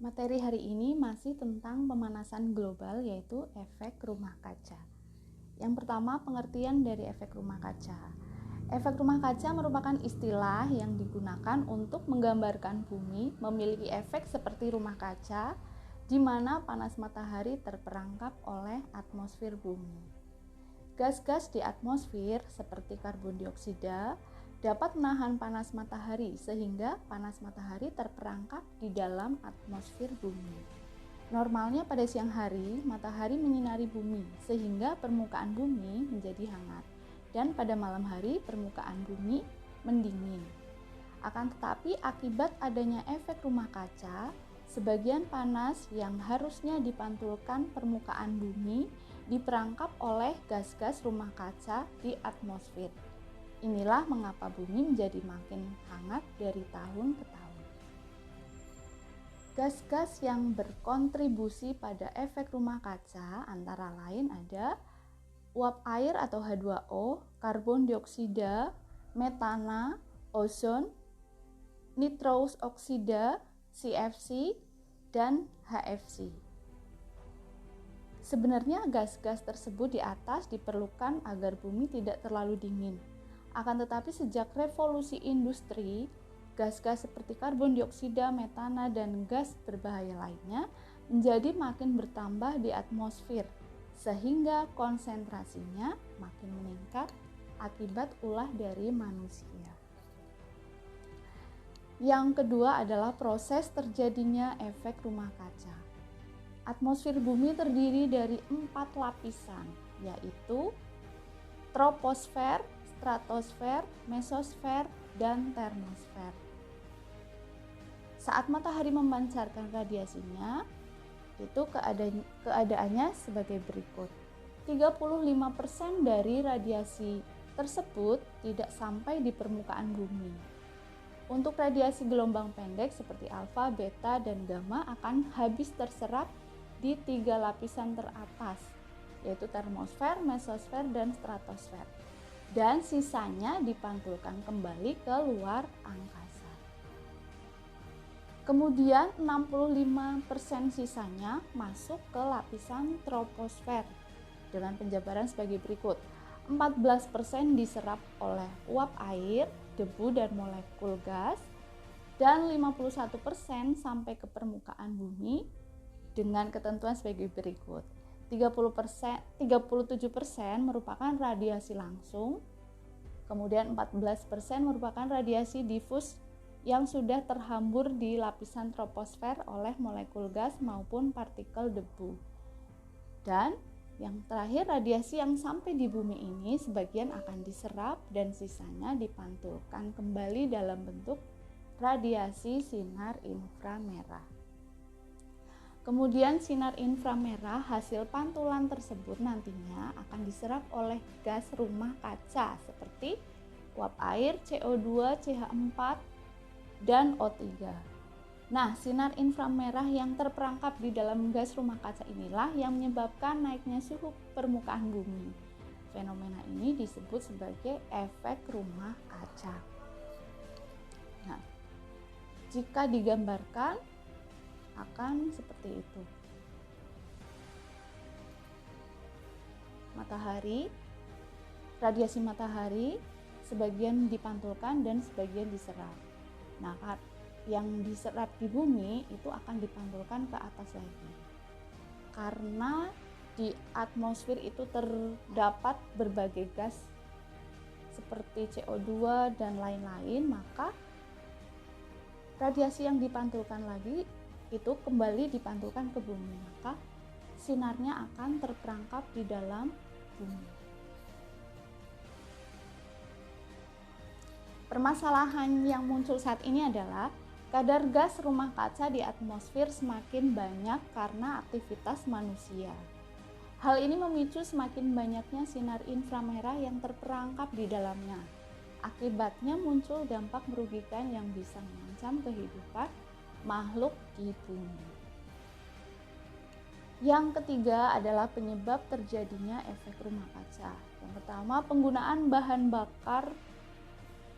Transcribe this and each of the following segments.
Materi hari ini masih tentang pemanasan global, yaitu efek rumah kaca. Yang pertama, pengertian dari efek rumah kaca. Efek rumah kaca merupakan istilah yang digunakan untuk menggambarkan bumi memiliki efek seperti rumah kaca, di mana panas matahari terperangkap oleh atmosfer bumi. Gas-gas di atmosfer seperti karbon dioksida dapat menahan panas matahari sehingga panas matahari terperangkap di dalam atmosfer bumi. Normalnya pada siang hari, matahari menyinari bumi sehingga permukaan bumi menjadi hangat, dan pada malam hari permukaan bumi mendingin. Akan tetapi akibat adanya efek rumah kaca, sebagian panas yang harusnya dipantulkan permukaan bumi diperangkap oleh gas-gas rumah kaca di atmosfer. Inilah mengapa bumi menjadi makin hangat dari tahun ke tahun. Gas-gas yang berkontribusi pada efek rumah kaca antara lain ada uap air atau H2O, karbon dioksida, metana, ozon, nitrous oksida, CFC, dan HFC. Sebenarnya gas-gas tersebut di atas diperlukan agar bumi tidak terlalu dingin. Akan tetapi sejak revolusi industri, gas-gas seperti karbon dioksida, metana, dan gas berbahaya lainnya menjadi makin bertambah di atmosfer, sehingga konsentrasinya makin meningkat akibat ulah dari manusia. Yang kedua adalah proses terjadinya efek rumah kaca. Atmosfer bumi terdiri dari 4 lapisan, yaitu troposfer, stratosfer, mesosfer, dan termosfer. Saat matahari memancarkan radiasinya, itu keadaannya sebagai berikut. 35% dari radiasi tersebut tidak sampai di permukaan bumi. Untuk radiasi gelombang pendek seperti alfa, beta, dan gamma akan habis terserap di 3 lapisan teratas, yaitu termosfer, mesosfer, dan stratosfer. Dan sisanya dipantulkan kembali ke luar angkasa. Kemudian 65% sisanya masuk ke lapisan troposfer dengan penjabaran sebagai berikut. 14% diserap oleh uap air, debu, dan molekul gas, dan 51% sampai ke permukaan bumi dengan ketentuan sebagai berikut. 37% merupakan radiasi langsung, kemudian 14% merupakan radiasi difus yang sudah terhambur di lapisan troposfer oleh molekul gas maupun partikel debu. Dan yang terakhir, radiasi yang sampai di bumi ini sebagian akan diserap dan sisanya dipantulkan kembali dalam bentuk radiasi sinar inframerah. Kemudian sinar inframerah hasil pantulan tersebut nantinya akan diserap oleh gas rumah kaca seperti uap air, CO2, CH4, dan O3. Nah, sinar inframerah yang terperangkap di dalam gas rumah kaca inilah yang menyebabkan naiknya suhu permukaan bumi. Fenomena ini disebut sebagai efek rumah kaca. Nah, jika digambarkan akan seperti itu. Matahari, radiasi matahari sebagian dipantulkan dan sebagian diserap. Nah, yang diserap di bumi itu akan dipantulkan ke atas lagi. Karena di atmosfer itu terdapat berbagai gas seperti CO2 dan lain-lain, maka radiasi yang dipantulkan lagi itu kembali dipantulkan ke bumi, maka sinarnya akan terperangkap di dalam bumi. Permasalahan yang muncul saat ini adalah kadar gas rumah kaca di atmosfer semakin banyak karena aktivitas manusia. Hal ini memicu semakin banyaknya sinar inframerah yang terperangkap di dalamnya. Akibatnya muncul dampak merugikan yang bisa mengancam kehidupan makhluk di bumi. Yang ketiga adalah penyebab terjadinya efek rumah kaca. Yang pertama, penggunaan bahan bakar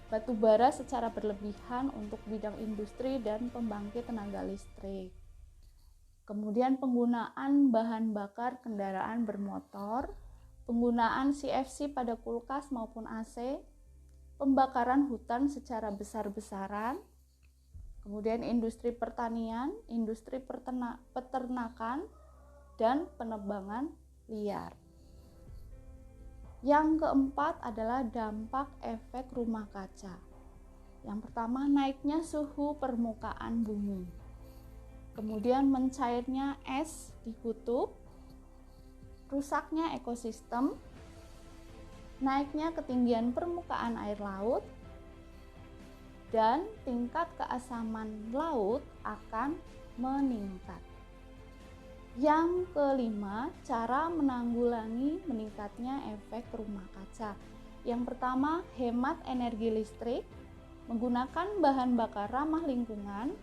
batu bara secara berlebihan untuk bidang industri dan pembangkit tenaga listrik. Kemudian penggunaan bahan bakar kendaraan bermotor, penggunaan CFC pada kulkas maupun AC, pembakaran hutan secara besar-besaran, kemudian industri pertanian, industri peternakan, dan penebangan liar. Yang keempat adalah dampak efek rumah kaca. Yang pertama, naiknya suhu permukaan bumi. Kemudian mencairnya es di kutub, rusaknya ekosistem, naiknya ketinggian permukaan air laut, dan tingkat keasaman laut akan meningkat. Yang kelima, cara menanggulangi meningkatnya efek rumah kaca. Yang pertama, hemat energi listrik, menggunakan bahan bakar ramah lingkungan,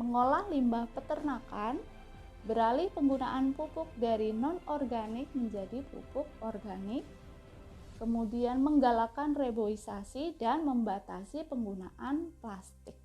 mengolah limbah peternakan, beralih penggunaan pupuk dari non-organik menjadi pupuk organik, kemudian menggalakkan reboisasi dan membatasi penggunaan plastik.